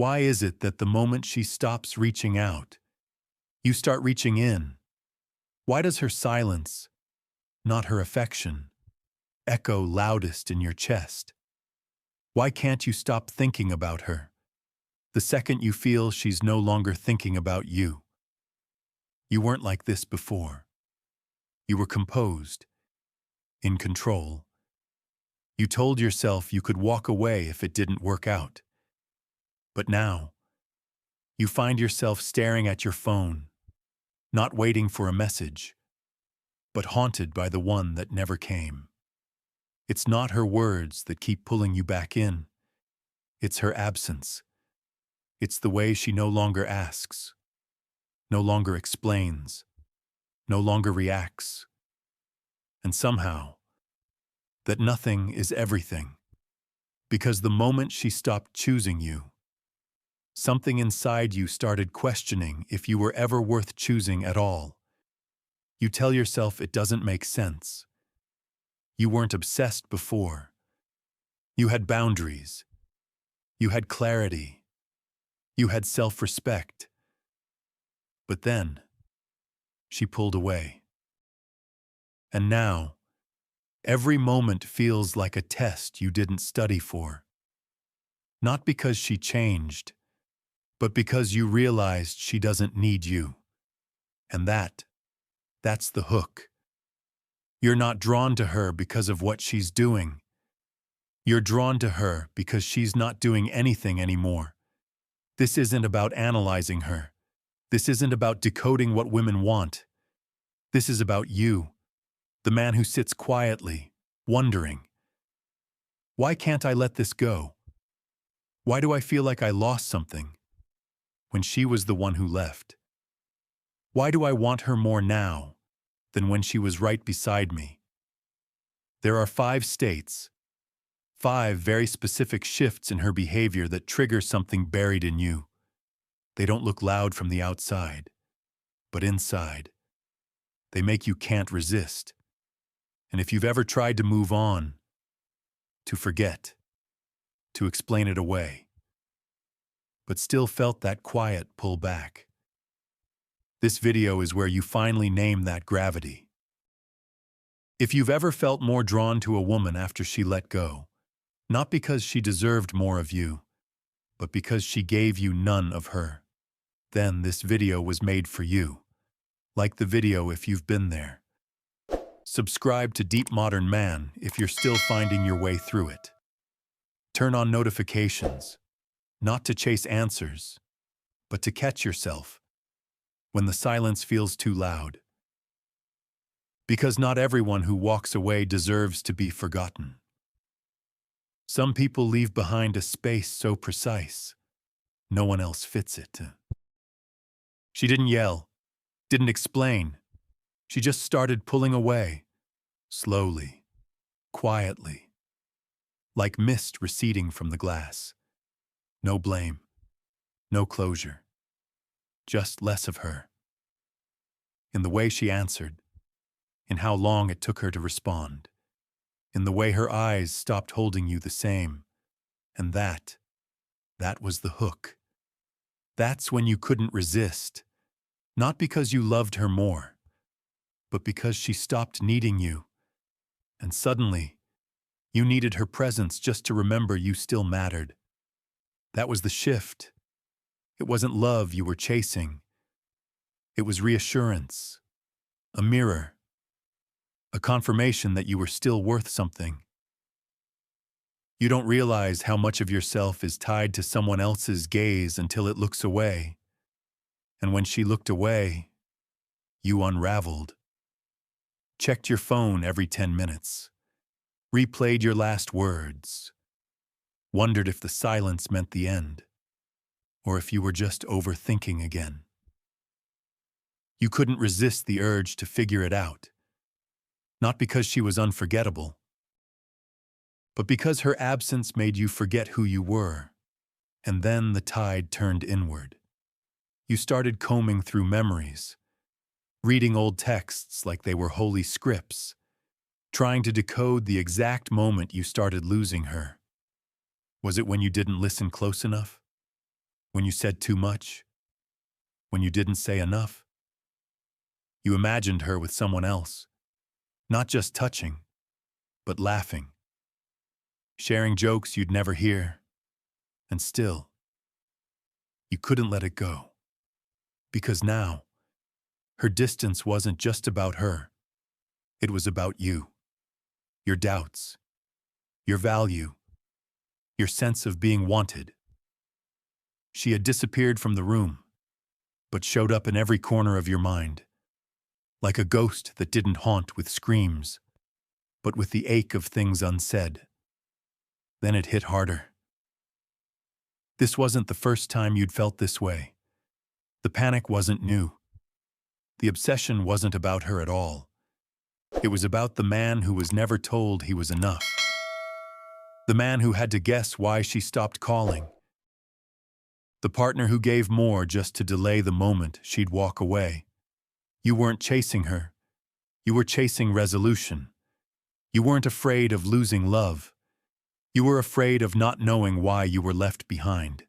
Why is it that the moment she stops reaching out, you start reaching in? Why does her silence, not her affection, echo loudest in your chest? Why can't you stop thinking about her the second you feel she's no longer thinking about you? You weren't like this before. You were composed, in control. You told yourself you could walk away if it didn't work out. But now, you find yourself staring at your phone, not waiting for a message, but haunted by the one that never came. It's not her words that keep pulling you back in. It's her absence. It's the way she no longer asks, no longer explains, no longer reacts. And somehow, that nothing is everything. Because the moment she stopped choosing you, something inside you started questioning if you were ever worth choosing at all. You tell yourself it doesn't make sense. You weren't obsessed before. You had boundaries. You had clarity. You had self-respect. But then, she pulled away. And now, every moment feels like a test you didn't study for. Not because she changed, but because you realized she doesn't need you. And that's the hook. You're not drawn to her because of what she's doing. You're drawn to her because she's not doing anything anymore. This isn't about analyzing her. This isn't about decoding what women want. This is about you, the man who sits quietly, wondering, why can't I let this go? Why do I feel like I lost something when she was the one who left? Why do I want her more now than when she was right beside me? There are 5 states, 5 very specific shifts in her behavior that trigger something buried in you. They don't look loud from the outside, but inside, they make you can't resist. And if you've ever tried to move on, to forget, to explain it away, but still felt that quiet pull back, this video is where you finally name that gravity. If you've ever felt more drawn to a woman after she let go, not because she deserved more of you, but because she gave you none of her, then this video was made for you. Like the video if you've been there. Subscribe to Deep Modern Man if you're still finding your way through it. Turn on notifications, not to chase answers, but to catch yourself when the silence feels too loud. Because not everyone who walks away deserves to be forgotten. Some people leave behind a space so precise, no one else fits it. She didn't yell, didn't explain. She just started pulling away, slowly, quietly, like mist receding from the glass. No blame, no closure, just less of her. In the way she answered, in how long it took her to respond, in the way her eyes stopped holding you the same. And that was the hook. That's when you couldn't resist, not because you loved her more, but because she stopped needing you. And suddenly, you needed her presence just to remember you still mattered. That was the shift. It wasn't love you were chasing. It was reassurance, a mirror, a confirmation that you were still worth something. You don't realize how much of yourself is tied to someone else's gaze until it looks away. And when she looked away, you unraveled. Checked your phone every 10 minutes. Replayed your last words. Wondered if the silence meant the end, or if you were just overthinking again. You couldn't resist the urge to figure it out. Not because she was unforgettable, but because her absence made you forget who you were. And then the tide turned inward. You started combing through memories, reading old texts like they were holy scripts, trying to decode the exact moment you started losing her. Was it when you didn't listen close enough? When you said too much? When you didn't say enough? You imagined her with someone else, not just touching, but laughing, sharing jokes you'd never hear, and still, you couldn't let it go. Because now, her distance wasn't just about her. It was about you, your doubts, your value, your sense of being wanted. She had disappeared from the room, but showed up in every corner of your mind, like a ghost that didn't haunt with screams, but with the ache of things unsaid. Then it hit harder. This wasn't the first time you'd felt this way. The panic wasn't new. The obsession wasn't about her at all. It was about the man who was never told he was enough. The man who had to guess why she stopped calling. The partner who gave more just to delay the moment she'd walk away. You weren't chasing her. You were chasing resolution. You weren't afraid of losing love. You were afraid of not knowing why you were left behind.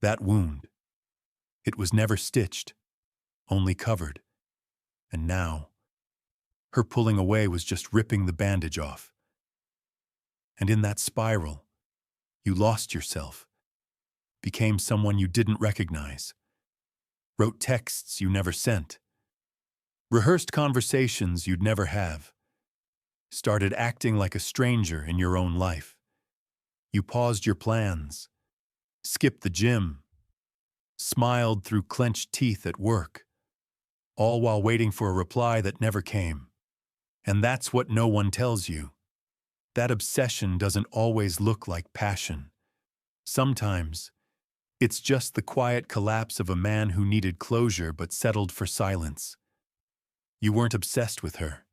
That wound. It was never stitched, only covered. And now, her pulling away was just ripping the bandage off. And in that spiral, you lost yourself, became someone you didn't recognize, wrote texts you never sent, rehearsed conversations you'd never have, started acting like a stranger in your own life. You paused your plans, skipped the gym, smiled through clenched teeth at work, all while waiting for a reply that never came. And that's what no one tells you. That obsession doesn't always look like passion. Sometimes, it's just the quiet collapse of a man who needed closure but settled for silence. You weren't obsessed with her.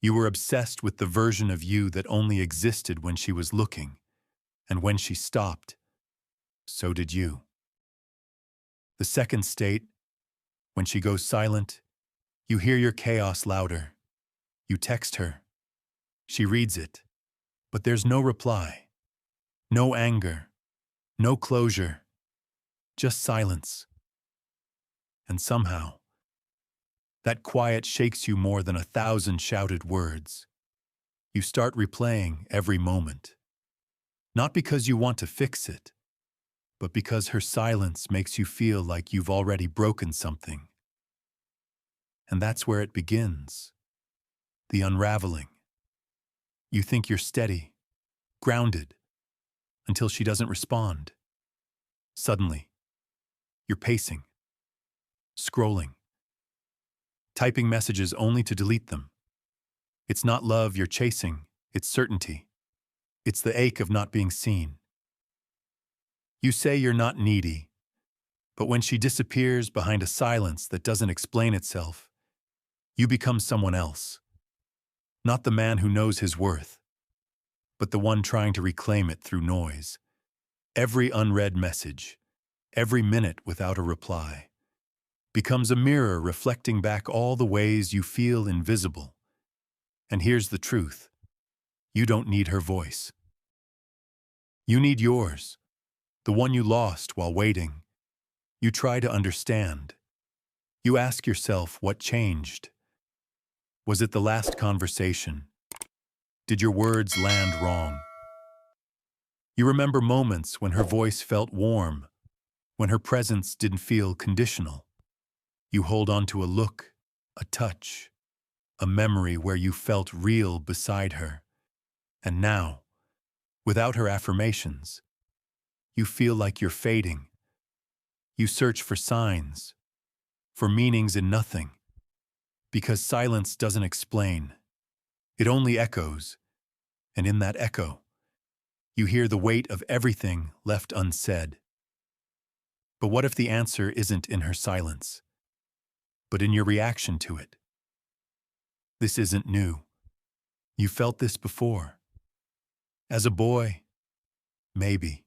You were obsessed with the version of you that only existed when she was looking. And when she stopped, so did you. The second state, when she goes silent, you hear your chaos louder. You text her. She reads it. But there's no reply. No anger. No closure. Just silence. And somehow, that quiet shakes you more than 1,000 shouted words. You start replaying every moment. Not because you want to fix it, but because her silence makes you feel like you've already broken something. And that's where it begins. The unraveling. You think you're steady, grounded, until she doesn't respond. Suddenly, you're pacing, scrolling, typing messages only to delete them. It's not love you're chasing, it's certainty. It's the ache of not being seen. You say you're not needy, but when she disappears behind a silence that doesn't explain itself, you become someone else. Not the man who knows his worth, but the one trying to reclaim it through noise. Every unread message, every minute without a reply, becomes a mirror reflecting back all the ways you feel invisible. And here's the truth. You don't need her voice. You need yours, the one you lost while waiting. You try to understand. You ask yourself what changed. Was it the last conversation? Did your words land wrong? You remember moments when her voice felt warm, when her presence didn't feel conditional. You hold on to a look, a touch, a memory where you felt real beside her. And now, without her affirmations, you feel like you're fading. You search for signs, for meanings in nothing. Because silence doesn't explain. It only echoes. And in that echo, you hear the weight of everything left unsaid. But what if the answer isn't in her silence, but in your reaction to it? This isn't new. You felt this before. As a boy, maybe.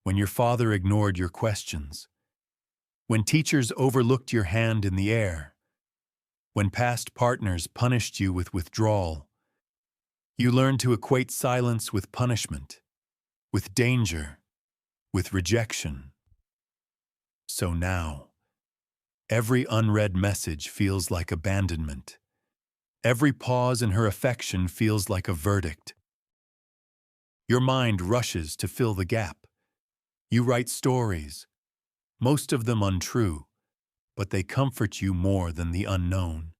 When your father ignored your questions. When teachers overlooked your hand in the air. When past partners punished you with withdrawal. You learned to equate silence with punishment, with danger, with rejection. So now, every unread message feels like abandonment. Every pause in her affection feels like a verdict. Your mind rushes to fill the gap. You write stories, most of them untrue, but they comfort you more than the unknown.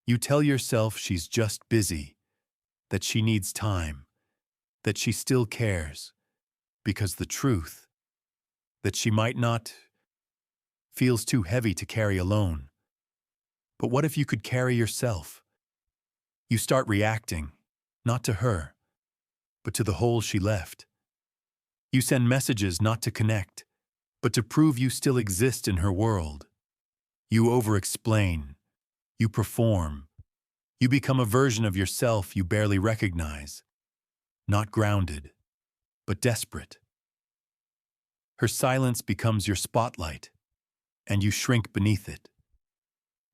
You tell yourself she's just busy, that she needs time, that she still cares, because the truth, that she might not, feels too heavy to carry alone. But what if you could carry yourself? You start reacting, not to her, but to the hole she left. You send messages not to connect, but to prove you still exist in her world. You over-explain. You perform. You become a version of yourself you barely recognize. Not grounded, but desperate. Her silence becomes your spotlight, and you shrink beneath it.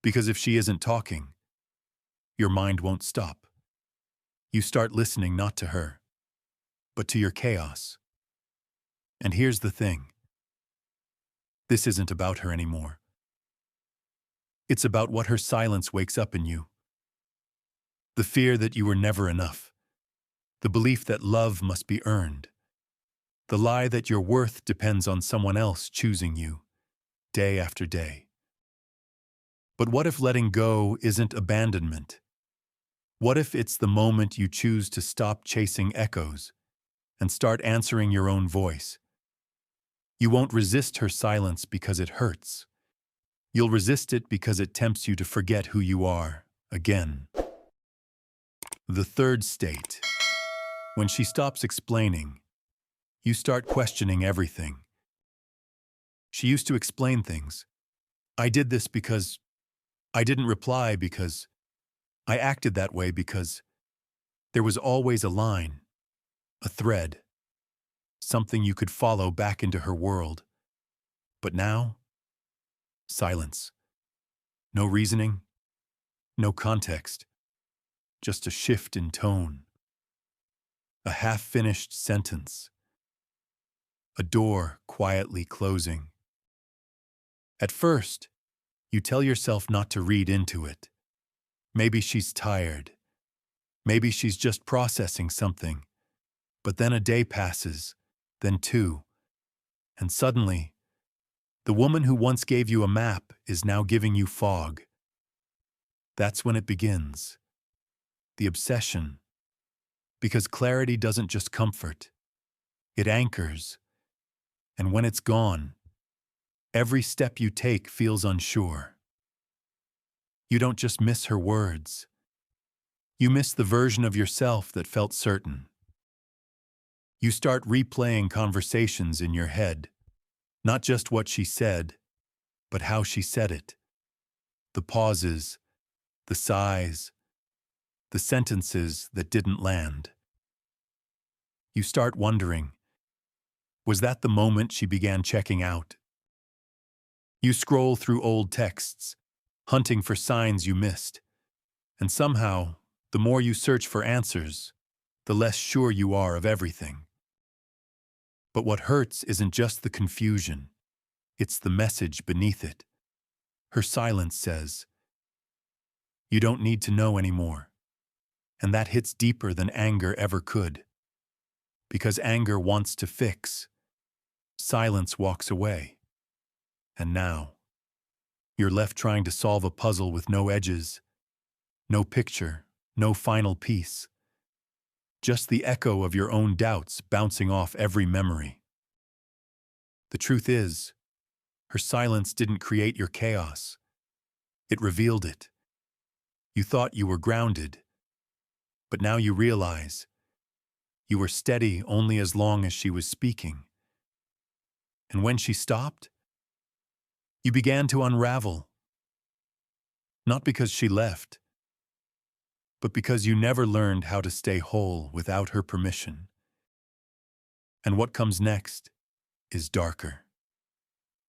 Because if she isn't talking, your mind won't stop. You start listening not to her, but to your chaos. And here's the thing. This isn't about her anymore. It's about what her silence wakes up in you. The fear that you were never enough. The belief that love must be earned. The lie that your worth depends on someone else choosing you, day after day. But what if letting go isn't abandonment? What if it's the moment you choose to stop chasing echoes and start answering your own voice? You won't resist her silence because it hurts. You'll resist it because it tempts you to forget who you are, again. The third state. When she stops explaining, you start questioning everything. She used to explain things. I did this because, I didn't reply because, I acted that way because. There was always a line, a thread, something you could follow back into her world. But now, silence. No reasoning, no context, just a shift in tone. A half-finished sentence. A door quietly closing. At first, you tell yourself not to read into it. Maybe she's tired. Maybe she's just processing something. But then a day passes, then two, and suddenly, the woman who once gave you a map is now giving you fog. That's when it begins. The obsession. Because clarity doesn't just comfort. It anchors. And when it's gone, every step you take feels unsure. You don't just miss her words. You miss the version of yourself that felt certain. You start replaying conversations in your head. Not just what she said, but how she said it. The pauses, the sighs, the sentences that didn't land. You start wondering, was that the moment she began checking out? You scroll through old texts, hunting for signs you missed. And somehow, the more you search for answers, the less sure you are of everything. But what hurts isn't just the confusion, it's the message beneath it. Her silence says, you don't need to know anymore. And that hits deeper than anger ever could. Because anger wants to fix. Silence walks away. And now, you're left trying to solve a puzzle with no edges, no picture, no final piece. Just the echo of your own doubts bouncing off every memory. The truth is, her silence didn't create your chaos. It revealed it. You thought you were grounded, but now you realize you were steady only as long as she was speaking. And when she stopped, you began to unravel. Not because she left, but because you never learned how to stay whole without her permission. And what comes next is darker.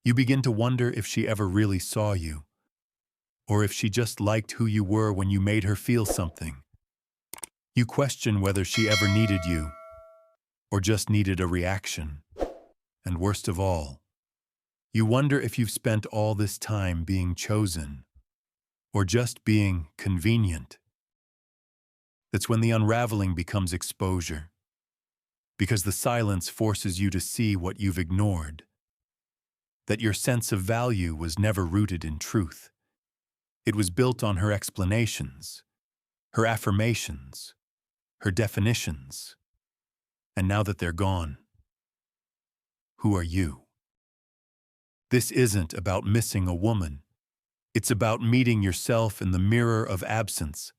You begin to wonder if she ever really saw you, or if she just liked who you were when you made her feel something. You question whether she ever needed you, or just needed a reaction. And worst of all, You wonder if you've spent all this time being chosen or just being convenient. That's when the unraveling becomes exposure, because the silence forces you to see what you've ignored, that your sense of value was never rooted in truth. It was built on her explanations, her affirmations, her definitions. And now that they're gone, who are you? This isn't about missing a woman. It's about meeting yourself in the mirror of absence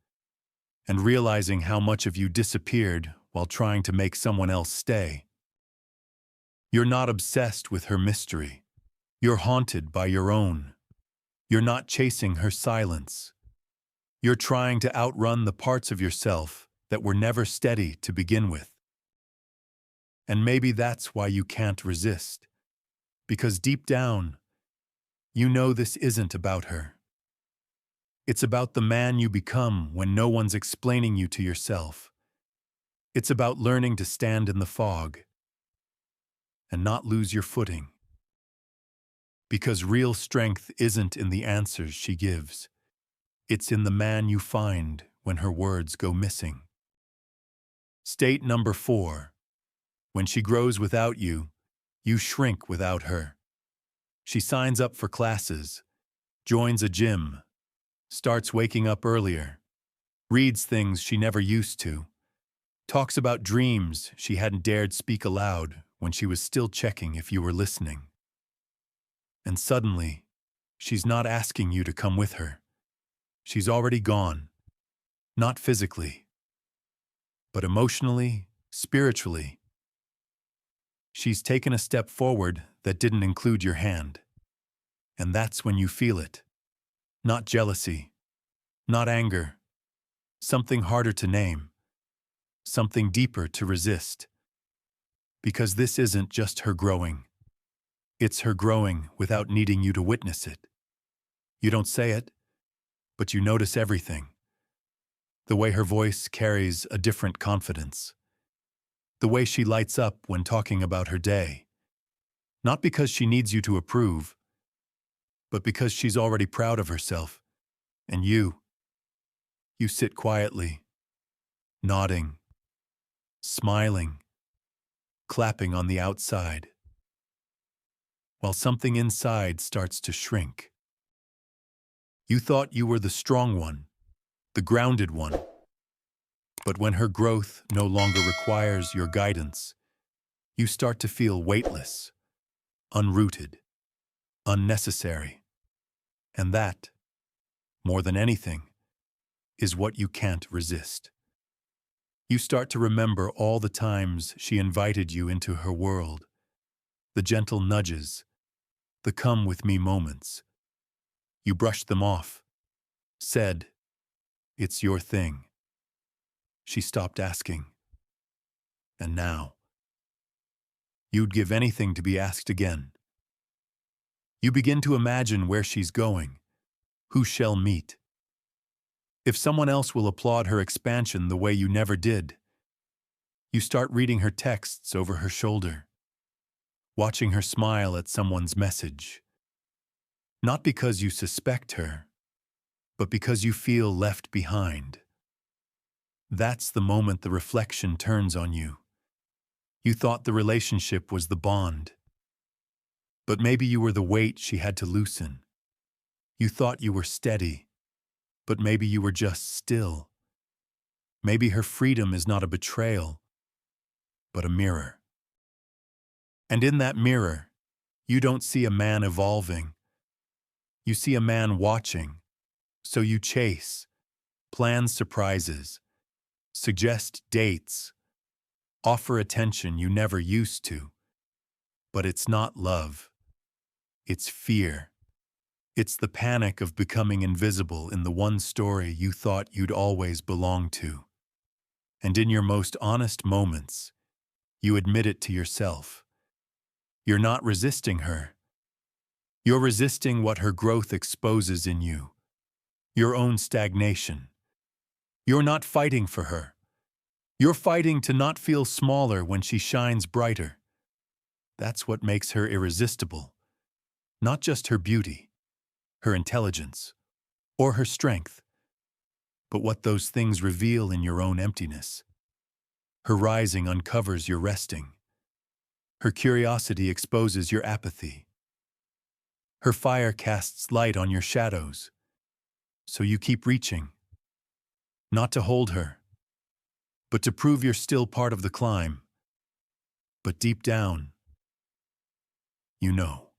and realizing how much of you disappeared while trying to make someone else stay. You're not obsessed with her mystery. You're haunted by your own. You're not chasing her silence. You're trying to outrun the parts of yourself that were never steady to begin with. And maybe that's why you can't resist. Because deep down, you know this isn't about her. It's about the man you become when no one's explaining you to yourself. It's about learning to stand in the fog and not lose your footing. Because real strength isn't in the answers she gives. It's in the man you find when her words go missing. State number 4. When she grows without you, you shrink without her. She signs up for classes, joins a gym, starts waking up earlier, reads things she never used to, talks about dreams she hadn't dared speak aloud when she was still checking if you were listening. And suddenly, she's not asking you to come with her. She's already gone, not physically, but emotionally, spiritually. She's taken a step forward that didn't include your hand. And that's when you feel it. Not jealousy, not anger, something harder to name, something deeper to resist. Because this isn't just her growing. It's her growing without needing you to witness it. You don't say it, but you notice everything. The way her voice carries a different confidence. The way she lights up when talking about her day. Not because she needs you to approve, but because she's already proud of herself. And you sit quietly, nodding, smiling, clapping on the outside, while something inside starts to shrink. You thought you were the strong one, the grounded one. But when her growth no longer requires your guidance, you start to feel weightless, unrooted, unnecessary. And that, more than anything, is what you can't resist. You start to remember all the times she invited you into her world, the gentle nudges, the come-with-me moments. You brushed them off, said, "It's your thing." She stopped asking. And now, you'd give anything to be asked again. You begin to imagine where she's going, who she'll meet. If someone else will applaud her expansion the way you never did. You start reading her texts over her shoulder, watching her smile at someone's message. Not because you suspect her, but because you feel left behind. That's the moment the reflection turns on you. You thought the relationship was the bond. But maybe you were the weight she had to loosen. You thought you were steady, but maybe you were just still. Maybe her freedom is not a betrayal, but a mirror. And in that mirror, you don't see a man evolving. You see a man watching. So you chase, plan surprises, suggest dates, offer attention you never used to. But it's not love. It's fear. It's the panic of becoming invisible in the one story you thought you'd always belong to. And in your most honest moments, you admit it to yourself. You're not resisting her. You're resisting what her growth exposes in you. Your own stagnation. You're not fighting for her. You're fighting to not feel smaller when she shines brighter. That's what makes her irresistible. Not just her beauty, her intelligence, or her strength, but what those things reveal in your own emptiness. Her rising uncovers your resting. Her curiosity exposes your apathy. Her fire casts light on your shadows. So you keep reaching, not to hold her, but to prove you're still part of the climb. But deep down, you know.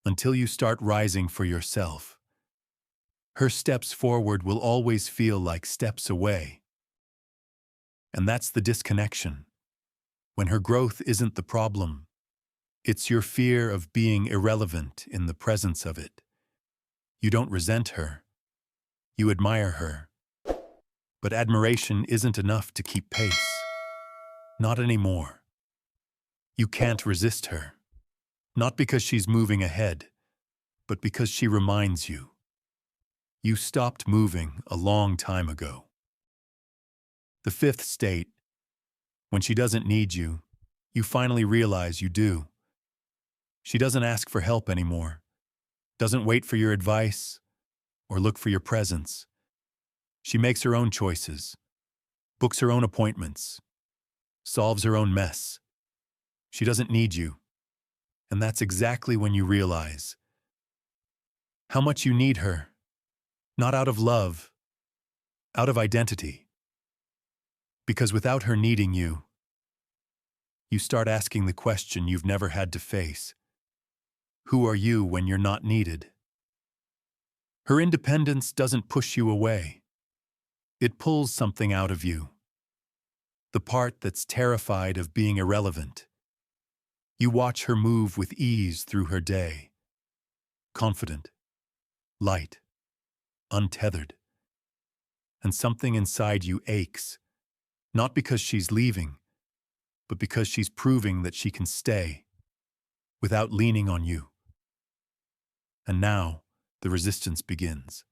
Until you start rising for yourself, her steps forward will always feel like steps away. And that's the disconnection. When her growth isn't the problem, it's your fear of being irrelevant in the presence of it. You don't resent her. You admire her. But admiration isn't enough to keep pace. Not anymore. You can't resist her. Not because she's moving ahead, but because she reminds you. You stopped moving a long time ago. The fifth state, when she doesn't need you, you finally realize you do. She doesn't ask for help anymore, doesn't wait for your advice or look for your presence. She makes her own choices, books her own appointments, solves her own mess. She doesn't need you. And that's exactly when you realize how much you need her, not out of love, out of identity. Because without her needing you, you start asking the question you've never had to face. Who are you when you're not needed? Her independence doesn't push you away. It pulls something out of you. The part that's terrified of being irrelevant. You watch her move with ease through her day. Confident, light, untethered. And something inside you aches, not because she's leaving, but because she's proving that she can stay without leaning on you. And now the resistance begins,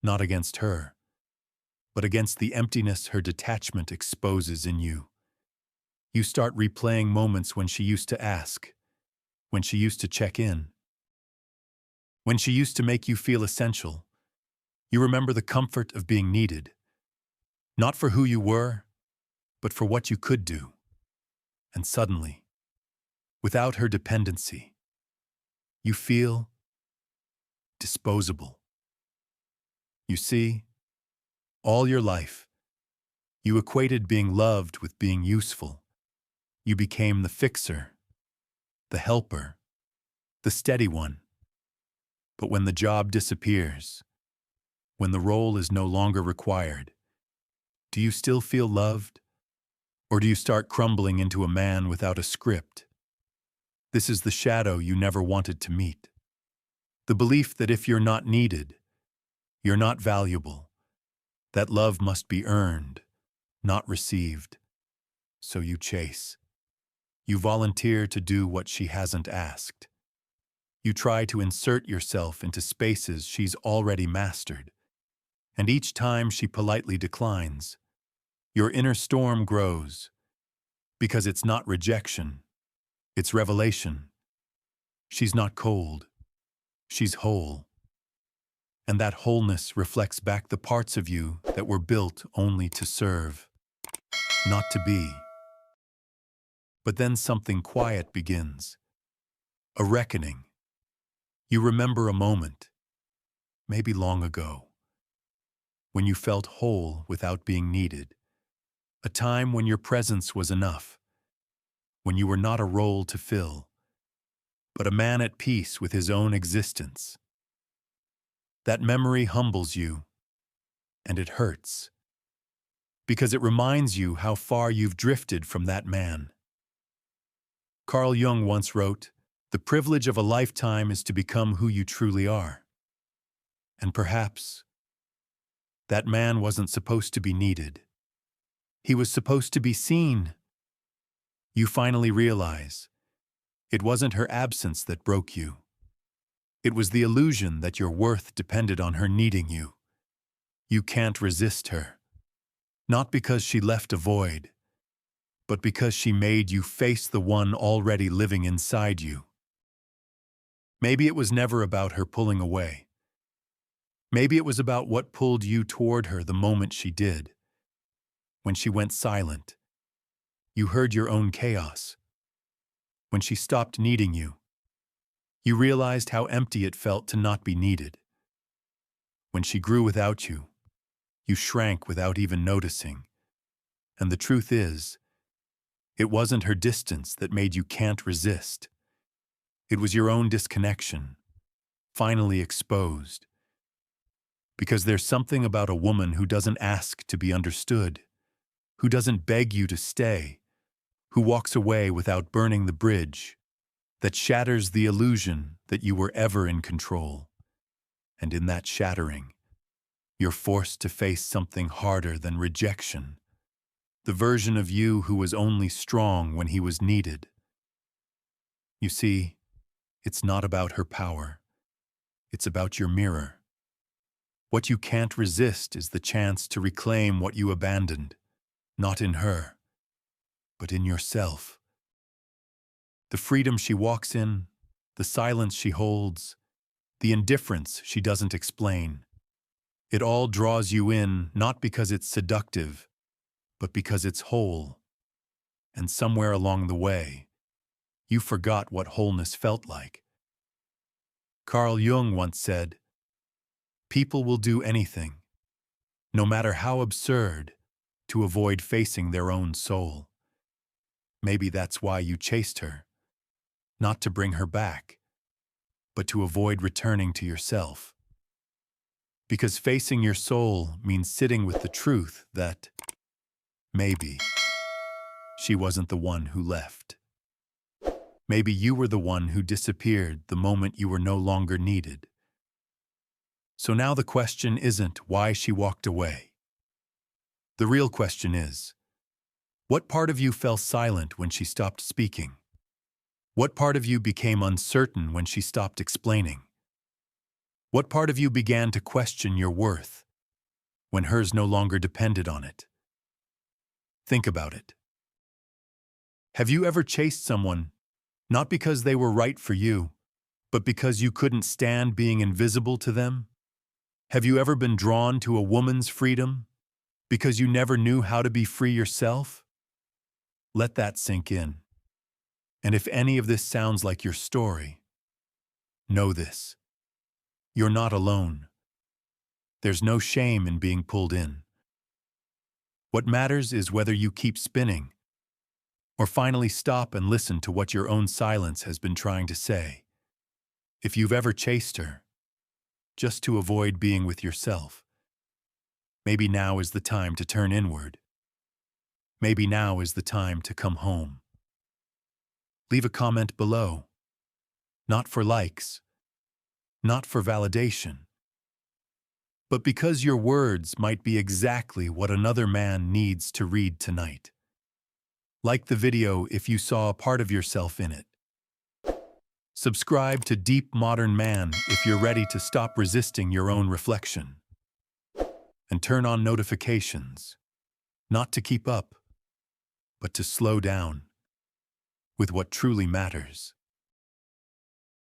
not against her, but against the emptiness her detachment exposes in you. You start replaying moments when she used to ask, when she used to check in, when she used to make you feel essential. You remember the comfort of being needed, not for who you were, but for what you could do. And suddenly, without her dependency, you feel disposable. You see, all your life, you equated being loved with being useful. You became the fixer, the helper, the steady one. But when the job disappears, when the role is no longer required, do you still feel loved? Or do you start crumbling into a man without a script? This is the shadow you never wanted to meet. The belief that if you're not needed, you're not valuable, that love must be earned, not received. So you chase. You volunteer to do what she hasn't asked. You try to insert yourself into spaces she's already mastered. And each time she politely declines, your inner storm grows, because it's not rejection, it's revelation. She's not cold, she's whole. And that wholeness reflects back the parts of you that were built only to serve, not to be. But then something quiet begins, a reckoning. You remember a moment, maybe long ago, when you felt whole without being needed, a time when your presence was enough, when you were not a role to fill, but a man at peace with his own existence. That memory humbles you, and it hurts, because it reminds you how far you've drifted from that man. Carl Jung once wrote, "The privilege of a lifetime is to become who you truly are." And perhaps that man wasn't supposed to be needed. He was supposed to be seen. You finally realize it wasn't her absence that broke you. It was the illusion that your worth depended on her needing you. You can't resist her, not because she left a void, but because she made you face the one already living inside you. Maybe it was never about her pulling away. Maybe it was about what pulled you toward her the moment she did. When she went silent, you heard your own chaos. When she stopped needing you, you realized how empty it felt to not be needed. When she grew without you, you shrank without even noticing. And the truth is, it wasn't her distance that made you can't resist. It was your own disconnection, finally exposed. Because there's something about a woman who doesn't ask to be understood, who doesn't beg you to stay, who walks away without burning the bridge, that shatters the illusion that you were ever in control. And in that shattering, you're forced to face something harder than rejection, the version of you who was only strong when he was needed. You see, it's not about her power. It's about your mirror. What you can't resist is the chance to reclaim what you abandoned, not in her, but in yourself. The freedom she walks in, the silence she holds, the indifference she doesn't explain. It all draws you in not because it's seductive, but because it's whole. And somewhere along the way, you forgot what wholeness felt like. Carl Jung once said, "People will do anything, no matter how absurd, to avoid facing their own soul." Maybe that's why you chased her, not to bring her back, but to avoid returning to yourself. Because facing your soul means sitting with the truth that maybe she wasn't the one who left. Maybe you were the one who disappeared the moment you were no longer needed. So now the question isn't why she walked away. The real question is, what part of you fell silent when she stopped speaking? What part of you became uncertain when she stopped explaining? What part of you began to question your worth when hers no longer depended on it? Think about it. Have you ever chased someone, not because they were right for you, but because you couldn't stand being invisible to them? Have you ever been drawn to a woman's freedom because you never knew how to be free yourself? Let that sink in. And if any of this sounds like your story, know this: you're not alone. There's no shame in being pulled in. What matters is whether you keep spinning or finally stop and listen to what your own silence has been trying to say. If you've ever chased her, just to avoid being with yourself, maybe now is the time to turn inward. Maybe now is the time to come home. Leave a comment below. Not for likes, not for validation, but because your words might be exactly what another man needs to read tonight. Like the video if you saw a part of yourself in it. Subscribe to Deep Modern Man if you're ready to stop resisting your own reflection. And turn on notifications, not to keep up, but to slow down with what truly matters.